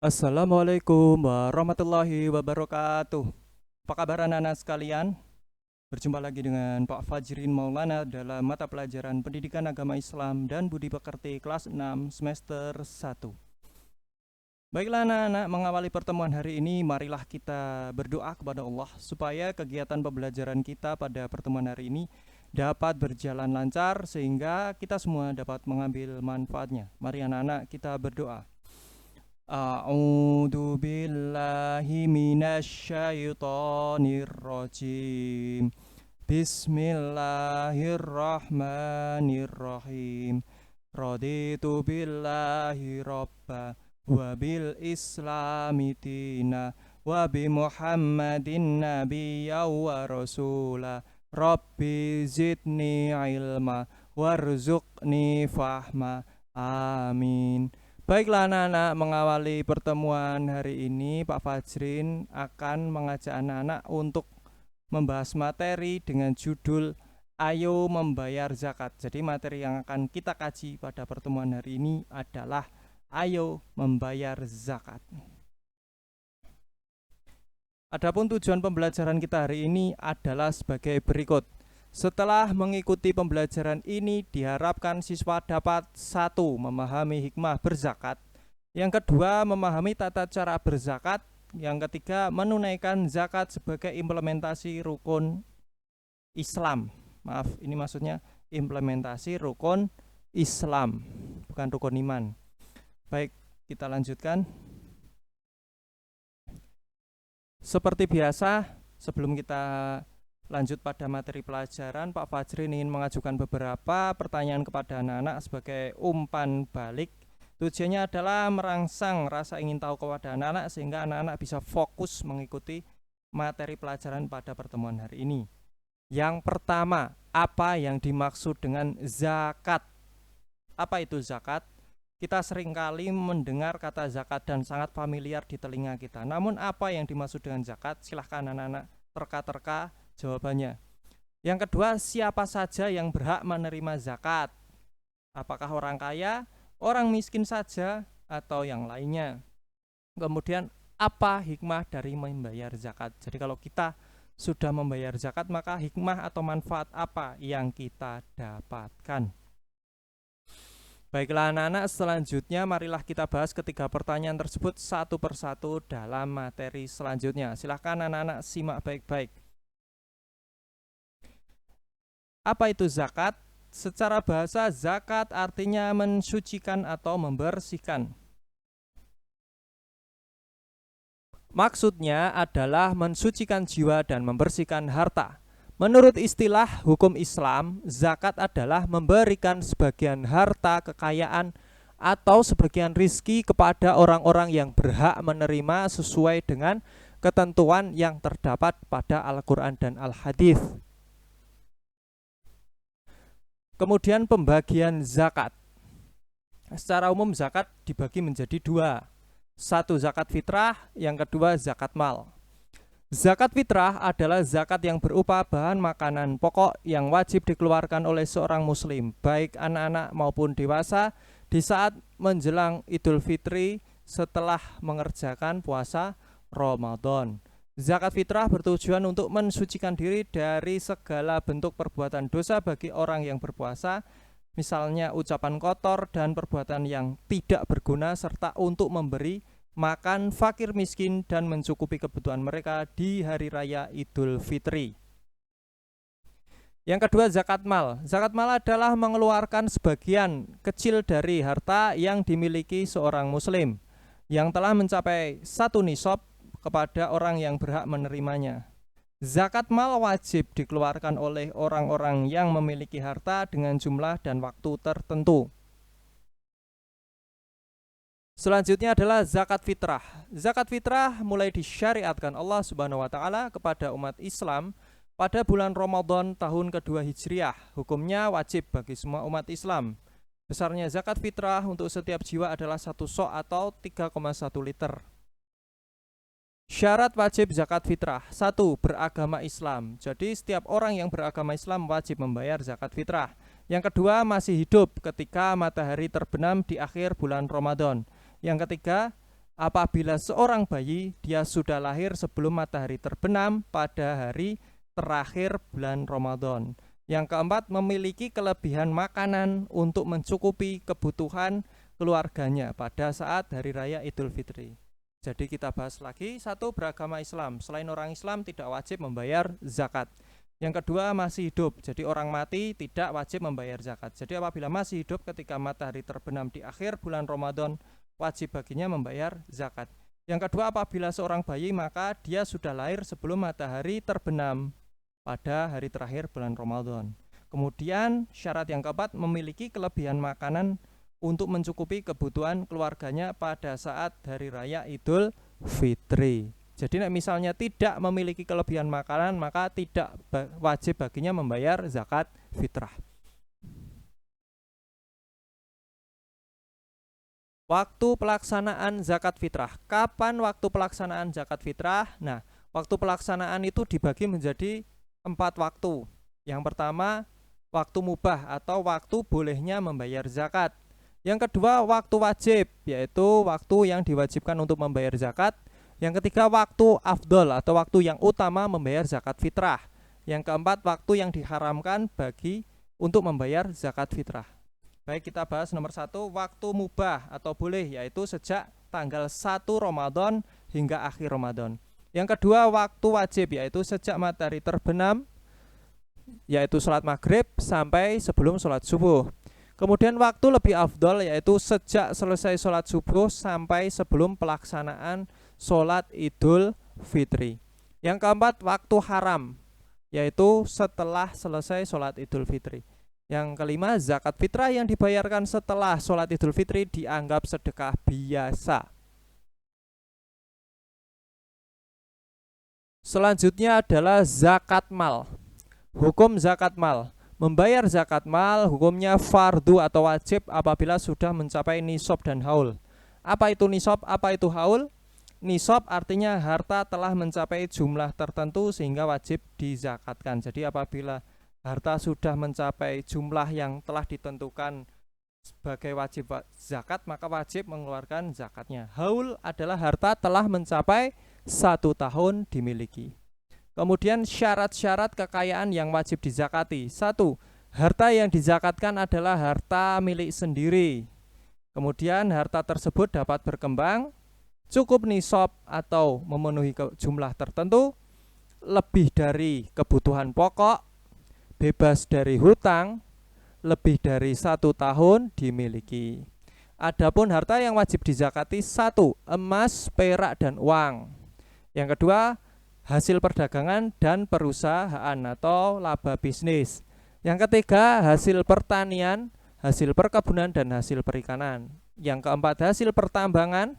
Assalamualaikum warahmatullahi wabarakatuh. Apa kabar anak-anak sekalian? Berjumpa lagi dengan Pak Fajrin Maulana dalam mata pelajaran Pendidikan Agama Islam dan Budi Pekerti kelas 6 semester 1. Baiklah anak-anak, mengawali pertemuan hari ini, marilah kita berdoa kepada Allah supaya kegiatan pembelajaran kita pada pertemuan hari ini dapat berjalan lancar sehingga kita semua dapat mengambil manfaatnya. Mari anak-anak kita berdoa. A'udzu billahi minasyaitonir rajim. Bismillahirrahmanirrahim. Raditu billahi rabba wa bil islami dina wa bi Muhammadin nabiyya wa rasula. Rabbi zidni ilma warzuqni fahma. Amin. Baiklah anak-anak, mengawali pertemuan hari ini Pak Fajrin akan mengajak anak-anak untuk membahas materi dengan judul Ayo Membayar Zakat. Jadi materi yang akan kita kaji pada pertemuan hari ini adalah Ayo Membayar Zakat. Adapun tujuan pembelajaran kita hari ini adalah sebagai berikut. Setelah mengikuti pembelajaran ini, diharapkan siswa dapat 1. Memahami hikmah berzakat. Yang kedua, memahami tata cara berzakat. Yang ketiga, menunaikan zakat sebagai implementasi rukun Islam. Maaf, ini maksudnya implementasi rukun Islam, bukan rukun iman. Baik, kita lanjutkan. Seperti biasa, sebelum kita lanjut pada materi pelajaran, Pak Fajrin ingin mengajukan beberapa pertanyaan kepada anak-anak sebagai umpan balik. Tujuannya adalah merangsang rasa ingin tahu kepada anak-anak sehingga anak-anak bisa fokus mengikuti materi pelajaran pada pertemuan hari ini. Yang pertama, apa yang dimaksud dengan zakat? Apa itu zakat? Kita seringkali mendengar kata zakat dan sangat familiar di telinga kita. Namun apa yang dimaksud dengan zakat? Silahkan anak-anak terka-terka jawabannya. Yang kedua, siapa saja yang berhak menerima zakat? Apakah orang kaya, orang miskin saja, atau yang lainnya? Kemudian, apa hikmah dari membayar zakat? Jadi kalau kita sudah membayar zakat, maka hikmah atau manfaat apa yang kita dapatkan? Baiklah anak-anak, selanjutnya marilah kita bahas ketiga pertanyaan tersebut satu persatu dalam materi selanjutnya. Silahkan anak-anak simak baik-baik. Apa itu zakat? Secara bahasa, zakat artinya mensucikan atau membersihkan. Maksudnya adalah mensucikan jiwa dan membersihkan harta. Menurut istilah hukum Islam, zakat adalah memberikan sebagian harta kekayaan atau sebagian rizki kepada orang-orang yang berhak menerima sesuai dengan ketentuan yang terdapat pada Al-Quran dan Al-Hadis. Kemudian pembagian zakat. Secara umum zakat dibagi menjadi dua. Satu zakat fitrah, yang kedua zakat mal. Zakat fitrah adalah zakat yang berupa bahan makanan pokok yang wajib dikeluarkan oleh seorang muslim, baik anak-anak maupun dewasa, di saat menjelang Idul Fitri setelah mengerjakan puasa Ramadan. Zakat fitrah bertujuan untuk mensucikan diri dari segala bentuk perbuatan dosa bagi orang yang berpuasa, misalnya ucapan kotor dan perbuatan yang tidak berguna, serta untuk memberi makan fakir miskin dan mencukupi kebutuhan mereka di hari raya Idul Fitri. Yang kedua, zakat mal. Zakat mal adalah mengeluarkan sebagian kecil dari harta yang dimiliki seorang muslim yang telah mencapai 1 nisab kepada orang yang berhak menerimanya. Zakat mal wajib dikeluarkan oleh orang-orang yang memiliki harta dengan jumlah dan waktu tertentu. Selanjutnya adalah zakat fitrah. Zakat fitrah mulai disyariatkan Allah Subhanahu wa taala kepada umat Islam pada bulan Ramadan tahun kedua Hijriah. Hukumnya wajib bagi semua umat Islam. Besarnya zakat fitrah untuk setiap jiwa adalah 1 sok atau 3,1 liter. Syarat wajib zakat fitrah. 1. Beragama Islam. Jadi setiap orang yang beragama Islam wajib membayar zakat fitrah. Yang kedua, masih hidup ketika matahari terbenam di akhir bulan Ramadan. Yang ketiga, apabila seorang bayi dia sudah lahir sebelum matahari terbenam pada hari terakhir bulan Ramadan. Yang keempat, memiliki kelebihan makanan untuk mencukupi kebutuhan keluarganya pada saat hari raya Idul Fitri. Jadi kita bahas lagi, satu, beragama Islam. Selain orang Islam tidak wajib membayar zakat. Yang kedua, masih hidup. Jadi orang mati tidak wajib membayar zakat. Jadi apabila masih hidup ketika matahari terbenam di akhir bulan Ramadan, wajib baginya membayar zakat. Yang kedua, apabila seorang bayi maka dia sudah lahir sebelum matahari terbenam pada hari terakhir bulan Ramadan. Kemudian syarat yang keempat, memiliki kelebihan makanan untuk mencukupi kebutuhan keluarganya pada saat hari raya Idul Fitri. Jadi misalnya tidak memiliki kelebihan makanan, maka tidak wajib baginya membayar zakat fitrah. Waktu pelaksanaan zakat fitrah. Kapan waktu pelaksanaan zakat fitrah? Nah, waktu pelaksanaan itu dibagi menjadi 4 waktu. Yang pertama, waktu mubah atau waktu bolehnya membayar zakat. Yang kedua, waktu wajib, yaitu waktu yang diwajibkan untuk membayar zakat. Yang ketiga, waktu afdol atau waktu yang utama membayar zakat fitrah. Yang keempat, waktu yang diharamkan bagi untuk membayar zakat fitrah. Baik, kita bahas nomor 1, waktu mubah atau boleh, yaitu sejak tanggal 1 Ramadan hingga akhir Ramadan. Yang kedua, waktu wajib, yaitu sejak matahari terbenam, yaitu sholat maghrib sampai sebelum sholat subuh. Kemudian waktu lebih afdol, yaitu sejak selesai sholat subuh sampai sebelum pelaksanaan sholat Idul Fitri. Yang keempat, waktu haram, yaitu setelah selesai sholat Idul Fitri. Yang kelima, zakat fitrah yang dibayarkan setelah sholat Idul Fitri dianggap sedekah biasa. Selanjutnya adalah zakat mal. Hukum zakat mal. Membayar zakat mal hukumnya fardu atau wajib apabila sudah mencapai nisab dan haul. Apa itu nisab? Apa itu haul? Nisab artinya harta telah mencapai jumlah tertentu sehingga wajib dizakatkan. Jadi apabila harta sudah mencapai jumlah yang telah ditentukan sebagai wajib zakat, maka wajib mengeluarkan zakatnya. Haul adalah harta telah mencapai 1 tahun dimiliki. Kemudian syarat-syarat kekayaan yang wajib dizakati. 1. Harta yang dizakatkan adalah harta milik sendiri. Kemudian harta tersebut dapat berkembang, cukup nisab atau memenuhi jumlah tertentu, lebih dari kebutuhan pokok, bebas dari hutang, lebih dari 1 tahun dimiliki. Adapun harta yang wajib dizakati: 1. Emas, perak, dan uang. Yang kedua, hasil perdagangan dan perusahaan atau laba bisnis. Yang ketiga, hasil pertanian, hasil perkebunan, dan hasil perikanan. Yang keempat, hasil pertambangan.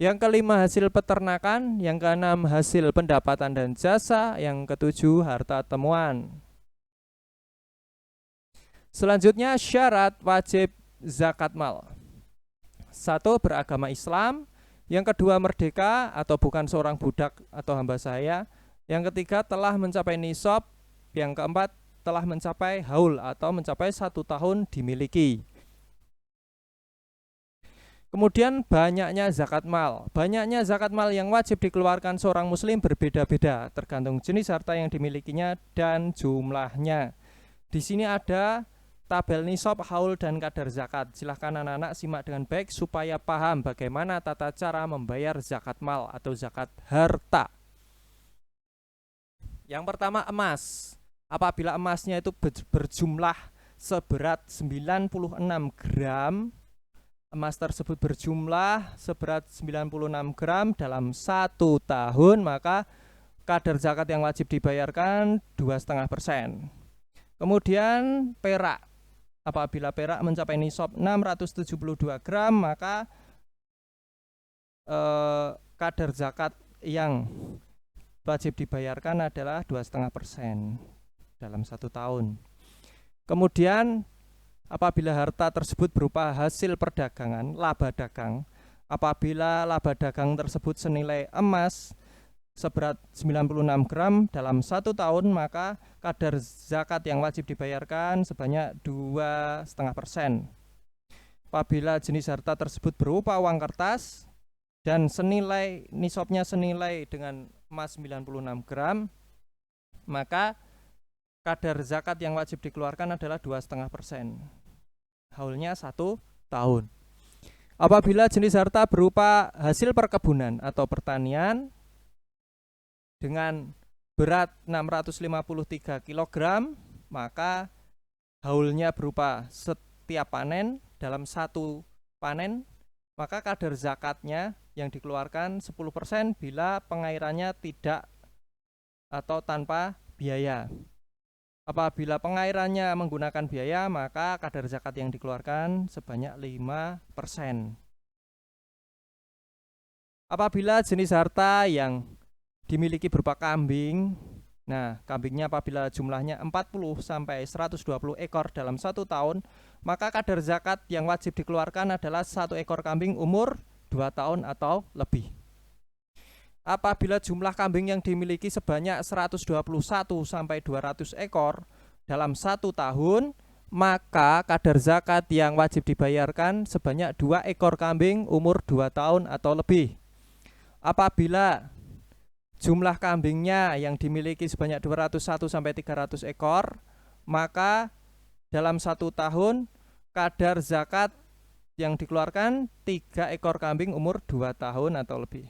Yang kelima, hasil peternakan. Yang keenam, hasil pendapatan dan jasa. Yang ketujuh, harta temuan. Selanjutnya, syarat wajib zakat mal. 1. Beragama Islam. Yang kedua, merdeka atau bukan seorang budak atau hamba sahaya. Yang ketiga, telah mencapai nisab. Yang keempat, telah mencapai haul atau mencapai 1 tahun dimiliki. Kemudian banyaknya zakat mal. Banyaknya zakat mal yang wajib dikeluarkan seorang muslim berbeda-beda tergantung jenis harta yang dimilikinya dan jumlahnya. Di sini ada tabel nisab, haul, dan kadar zakat. Silahkan anak-anak simak dengan baik supaya paham bagaimana tata cara membayar zakat mal atau zakat harta. Yang pertama, emas. Apabila emasnya itu berjumlah seberat 96 gram, emas tersebut berjumlah seberat 96 gram dalam 1 tahun, maka kadar zakat yang wajib dibayarkan 2,5%. Kemudian perak. Apabila perak mencapai nisab 672 gram, maka kadar zakat yang wajib dibayarkan adalah 2,5% dalam 1 tahun. Kemudian apabila harta tersebut berupa hasil perdagangan, laba dagang, apabila laba dagang tersebut senilai emas seberat 96 gram dalam 1 tahun, maka kadar zakat yang wajib dibayarkan sebanyak 2,5%. Apabila jenis harta tersebut berupa uang kertas dan senilai nisabnya senilai dengan emas 96 gram, maka kadar zakat yang wajib dikeluarkan adalah 2,5%. Haulnya 1 tahun. Apabila jenis harta berupa hasil perkebunan atau pertanian dengan berat 653 kg, maka haulnya berupa setiap panen dalam satu panen, maka kadar zakatnya yang dikeluarkan 10% bila pengairannya tidak atau tanpa biaya. Apabila pengairannya menggunakan biaya, maka kadar zakat yang dikeluarkan sebanyak 5%. Apabila jenis harta yang dimiliki berupa kambing, nah kambingnya apabila jumlahnya 40 sampai 120 ekor dalam 1 tahun, maka kadar zakat yang wajib dikeluarkan adalah 1 ekor kambing umur 2 tahun atau lebih. Apabila jumlah kambing yang dimiliki sebanyak 121 sampai 200 ekor dalam 1 tahun, maka kadar zakat yang wajib dibayarkan sebanyak 2 ekor kambing umur 2 tahun atau lebih. Apabila jumlah kambingnya yang dimiliki sebanyak 201 sampai 300 ekor, maka dalam 1 tahun kadar zakat yang dikeluarkan 3 ekor kambing umur 2 tahun atau lebih.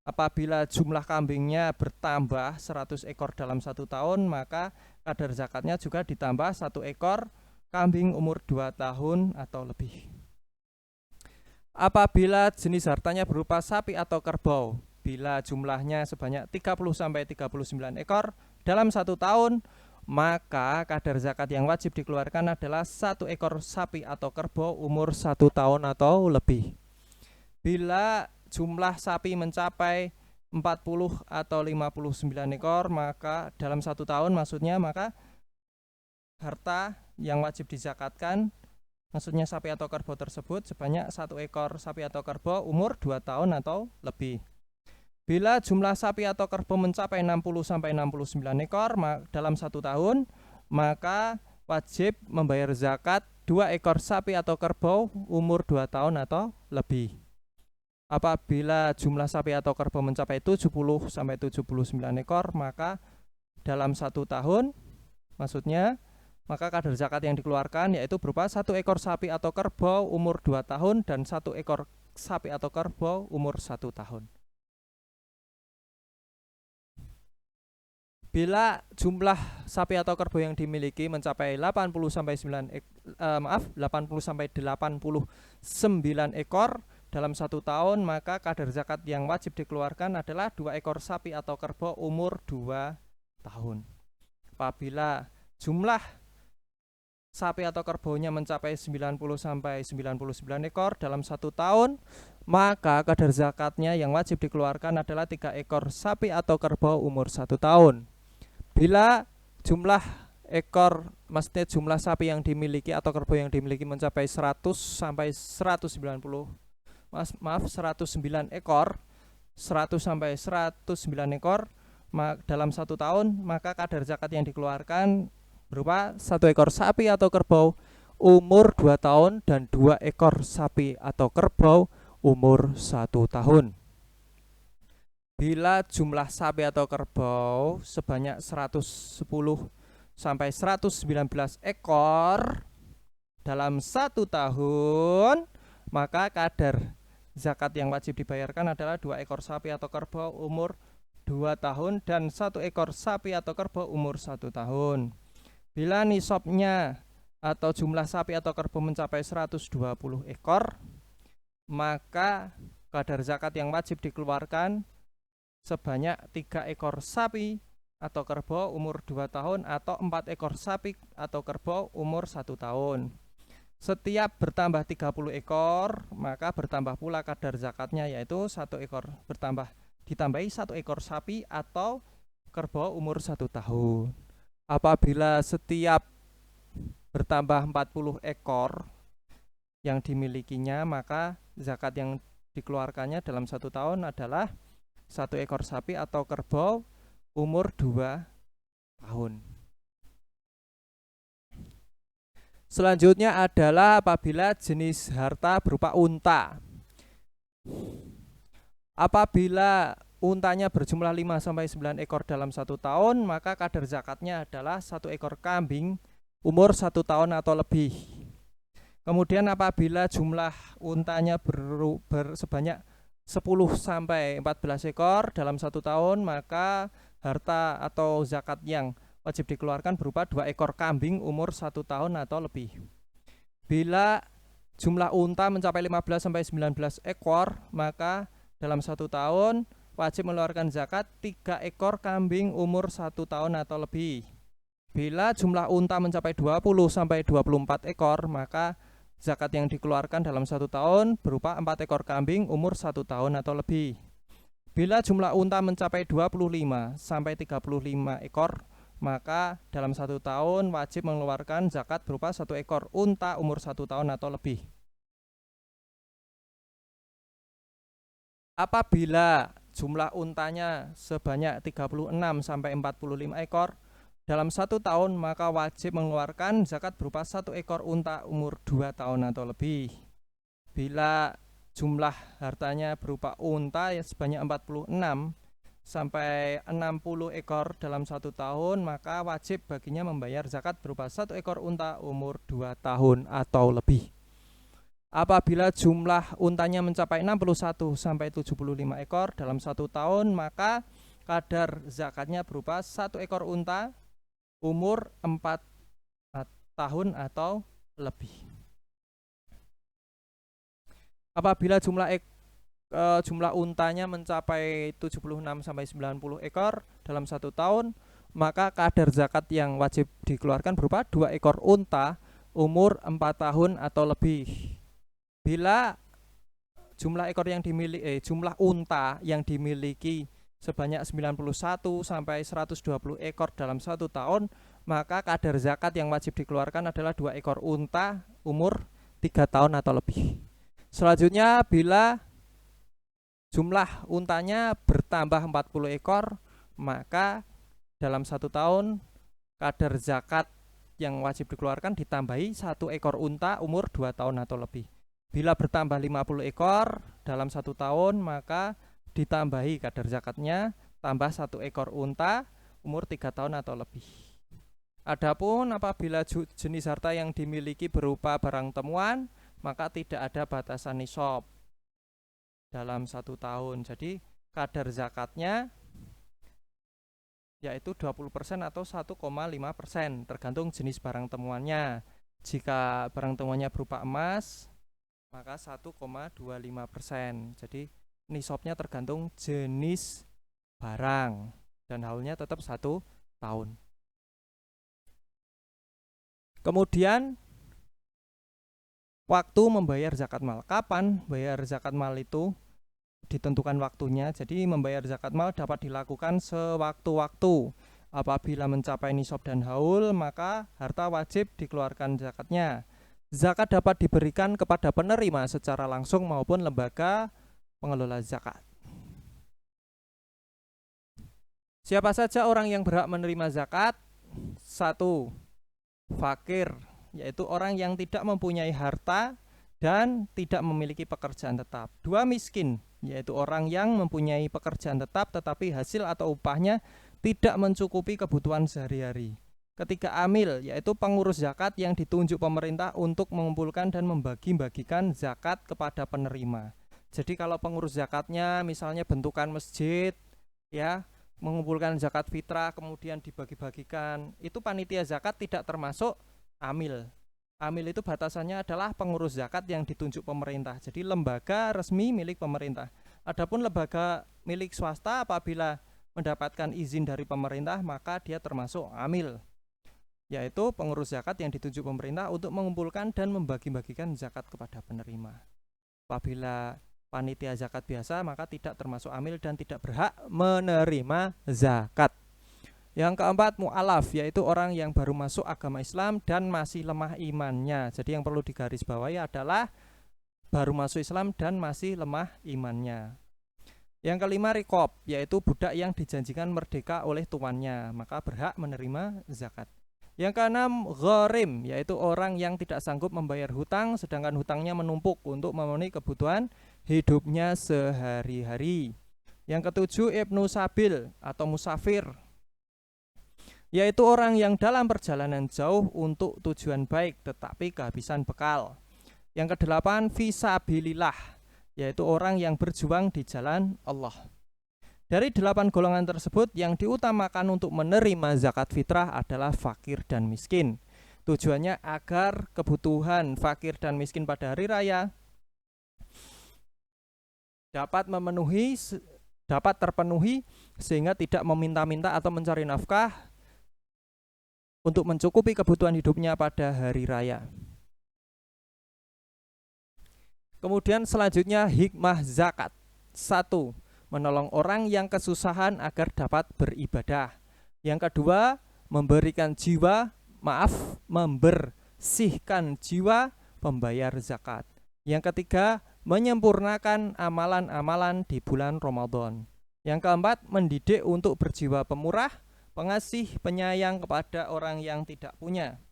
Apabila jumlah kambingnya bertambah 100 ekor dalam 1 tahun, maka kadar zakatnya juga ditambah 1 ekor kambing umur 2 tahun atau lebih. Apabila jenis hartanya berupa sapi atau kerbau, bila jumlahnya sebanyak 30 sampai 39 ekor dalam 1 tahun, maka kadar zakat yang wajib dikeluarkan adalah 1 ekor sapi atau kerbau umur 1 tahun atau lebih. Bila jumlah sapi mencapai 40 atau 59 ekor, maka dalam 1 tahun maksudnya, maka harta yang wajib dizakatkan, maksudnya sapi atau kerbau tersebut, sebanyak 1 ekor sapi atau kerbau umur 2 tahun atau lebih. Bila jumlah sapi atau kerbau mencapai 60 sampai 69 ekor dalam 1 tahun, maka wajib membayar zakat 2 ekor sapi atau kerbau umur 2 tahun atau lebih. Apabila jumlah sapi atau kerbau mencapai 70 sampai 79 ekor, maka dalam 1 tahun, maksudnya, maka kadar zakat yang dikeluarkan yaitu berupa 1 ekor sapi atau kerbau umur 2 tahun dan 1 ekor sapi atau kerbau umur 1 tahun. Bila jumlah sapi atau kerbau yang dimiliki mencapai 80 sampai 89 ekor dalam 1 tahun, maka kadar zakat yang wajib dikeluarkan adalah 2 ekor sapi atau kerbau umur 2 tahun. Apabila jumlah sapi atau kerbaunya mencapai 90 sampai 99 ekor dalam 1 tahun, maka kadar zakatnya yang wajib dikeluarkan adalah 3 ekor sapi atau kerbau umur 1 tahun. Bila jumlah ekor, maksudnya jumlah sapi yang dimiliki atau kerbau yang dimiliki mencapai 100 sampai 109 ekor, 100 sampai 109 ekor dalam 1 tahun, maka kadar zakat yang dikeluarkan berupa 1 ekor sapi atau kerbau umur 2 tahun dan 2 ekor sapi atau kerbau umur 1 tahun. Bila jumlah sapi atau kerbau sebanyak 110 sampai 119 ekor dalam 1 tahun, maka kadar zakat yang wajib dibayarkan adalah 2 ekor sapi atau kerbau umur 2 tahun dan 1 ekor sapi atau kerbau umur 1 tahun. Bila nisabnya atau jumlah sapi atau kerbau mencapai 120 ekor, maka kadar zakat yang wajib dikeluarkan sebanyak 3 ekor sapi atau kerbau umur 2 tahun atau 4 ekor sapi atau kerbau umur 1 tahun. Setiap bertambah 30 ekor, maka bertambah pula kadar zakatnya, yaitu 1 ekor ditambahi 1 ekor sapi atau kerbau umur 1 tahun. Apabila setiap bertambah 40 ekor yang dimilikinya, maka zakat yang dikeluarkannya dalam 1 tahun adalah 1 ekor sapi atau kerbau umur 2 tahun. Selanjutnya adalah apabila jenis harta berupa unta. Apabila untanya berjumlah 5-9 ekor dalam 1 tahun, maka kadar zakatnya adalah 1 ekor kambing umur 1 tahun atau lebih. Kemudian apabila jumlah untanya sebanyak 10-14 ekor dalam 1 tahun, maka harta atau zakat yang wajib dikeluarkan berupa 2 ekor kambing umur 1 tahun atau lebih. Bila jumlah unta mencapai 15-19 ekor, maka dalam 1 tahun wajib mengeluarkan zakat 3 ekor kambing umur 1 tahun atau lebih. Bila jumlah unta mencapai 20-24 ekor, maka zakat yang dikeluarkan dalam 1 tahun berupa 4 ekor kambing umur 1 tahun atau lebih. Bila jumlah unta mencapai 25-35 ekor, maka dalam 1 tahun wajib mengeluarkan zakat berupa 1 ekor unta umur 1 tahun atau lebih. Apabila jumlah untanya sebanyak 36-45 ekor dalam 1 tahun, maka wajib mengeluarkan zakat berupa 1 ekor unta umur 2 tahun atau lebih. Bila jumlah hartanya berupa unta yang sebanyak 46-60 ekor dalam 1 tahun, maka wajib baginya membayar zakat berupa 1 ekor unta umur 2 tahun atau lebih. Apabila jumlah untanya mencapai 61-75 ekor dalam 1 tahun, maka kadar zakatnya berupa 1 ekor unta umur 4 tahun atau lebih. Apabila jumlah untanya mencapai 76-90 ekor dalam 1 tahun, maka kadar zakat yang wajib dikeluarkan berupa 2 ekor unta umur 4 tahun atau lebih. Bila jumlah unta yang dimiliki sebanyak 91-120 ekor dalam 1 tahun, maka kadar zakat yang wajib dikeluarkan adalah 2 ekor unta umur 3 tahun atau lebih. Selanjutnya, bila jumlah untanya bertambah 40 ekor, maka dalam 1 tahun kadar zakat yang wajib dikeluarkan ditambahi 1 ekor unta umur 2 tahun atau lebih. Bila bertambah 50 ekor dalam 1 tahun, maka ditambahi kadar zakatnya tambah 1 ekor unta umur 3 tahun atau lebih. Adapun apabila jenis harta yang dimiliki berupa barang temuan, maka tidak ada batasan nisab dalam 1 tahun. Jadi kadar zakatnya yaitu 20% atau 1,5%, tergantung jenis barang temuannya. Jika barang temuannya berupa emas, maka 1,25%. Jadi nisabnya tergantung jenis barang dan haulnya tetap 1 tahun. Kemudian waktu membayar zakat mal. Kapan bayar zakat mal itu ditentukan waktunya. Jadi membayar zakat mal dapat dilakukan sewaktu-waktu. Apabila mencapai nisab dan haul, maka harta wajib dikeluarkan zakatnya. Zakat dapat diberikan kepada penerima secara langsung maupun lembaga pengelola zakat. Siapa saja orang yang berhak menerima zakat? 1. Fakir, yaitu orang yang tidak mempunyai harta dan tidak memiliki pekerjaan tetap. 2. Miskin, yaitu orang yang mempunyai pekerjaan tetap tetapi hasil atau upahnya tidak mencukupi kebutuhan sehari-hari. Ketiga, amil, yaitu pengurus zakat yang ditunjuk pemerintah untuk mengumpulkan dan membagi-bagikan zakat kepada penerima. Jadi kalau pengurus zakatnya misalnya bentukan masjid, ya, mengumpulkan zakat fitrah kemudian dibagi-bagikan, itu panitia zakat tidak termasuk amil. Amil itu batasannya adalah pengurus zakat yang ditunjuk pemerintah. Jadi lembaga resmi milik pemerintah. Adapun lembaga milik swasta apabila mendapatkan izin dari pemerintah, maka dia termasuk amil, yaitu pengurus zakat yang ditunjuk pemerintah untuk mengumpulkan dan membagi-bagikan zakat kepada penerima. Apabila panitia zakat biasa, maka tidak termasuk amil dan tidak berhak menerima zakat. Yang keempat, mu'alaf, yaitu orang yang baru masuk agama Islam dan masih lemah imannya. Jadi yang perlu digarisbawahi adalah baru masuk Islam dan masih lemah imannya. Yang kelima, riqab, yaitu budak yang dijanjikan merdeka oleh tuannya, maka berhak menerima zakat. Yang keenam, gharim, yaitu orang yang tidak sanggup membayar hutang sedangkan hutangnya menumpuk untuk memenuhi kebutuhan hidupnya sehari-hari. Yang ketujuh, ibnu sabil atau musafir, yaitu orang yang dalam perjalanan jauh untuk tujuan baik tetapi kehabisan bekal. Yang kedelapan, fisabilillah, yaitu orang yang berjuang di jalan Allah. Dari 8 golongan tersebut, yang diutamakan untuk menerima zakat fitrah adalah fakir dan miskin. Tujuannya agar kebutuhan fakir dan miskin pada hari raya dapat terpenuhi sehingga tidak meminta-minta atau mencari nafkah untuk mencukupi kebutuhan hidupnya pada hari raya. Kemudian selanjutnya hikmah zakat. 1. Menolong orang yang kesusahan agar dapat beribadah. Yang kedua, membersihkan jiwa pembayar zakat. Yang ketiga, menyempurnakan amalan-amalan di bulan Ramadan. Yang keempat, mendidik untuk berjiwa pemurah, pengasih, penyayang kepada orang yang tidak punya.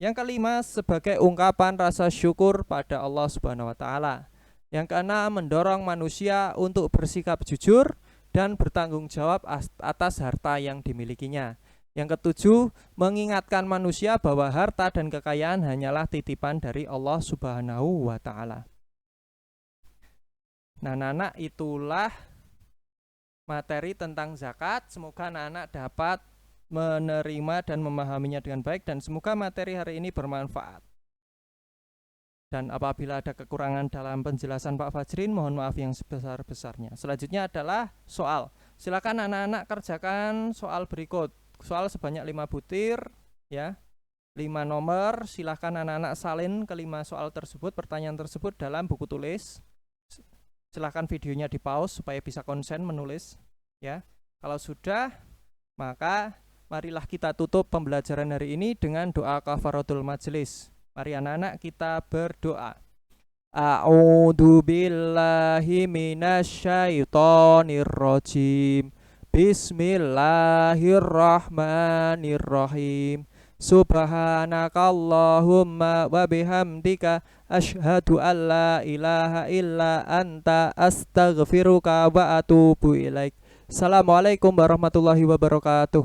Yang kelima, sebagai ungkapan rasa syukur pada Allah Subhanahu wa taala. Yang keenam, mendorong manusia untuk bersikap jujur dan bertanggung jawab atas harta yang dimilikinya. Yang ketujuh, mengingatkan manusia bahwa harta dan kekayaan hanyalah titipan dari Allah Subhanahu wa taala. Nah, anak itulah materi tentang zakat. Semoga anak-anak dapat menerima dan memahaminya dengan baik, dan semoga materi hari ini bermanfaat. Dan apabila ada kekurangan dalam penjelasan Pak Fajrin, mohon maaf yang sebesar-besarnya. Selanjutnya adalah soal. Silakan anak-anak kerjakan soal berikut. Soal sebanyak 5 butir, ya, 5 nomor. Silakan anak-anak salin ke 5 soal tersebut, pertanyaan tersebut dalam buku tulis. Silakan videonya di pause supaya bisa konsen menulis, ya. Kalau sudah, maka marilah kita tutup pembelajaran hari ini dengan doa kafaratul majelis. Mari anak-anak kita berdoa. A'udzu billahi minasyaitonir rajim. Bismillahirrahmanirrahim. Subhanakallahumma wa bihamdika asyhadu an la ilaha illa anta astaghfiruka wa atubu ilaik. Assalamualaikum warahmatullahi wabarakatuh.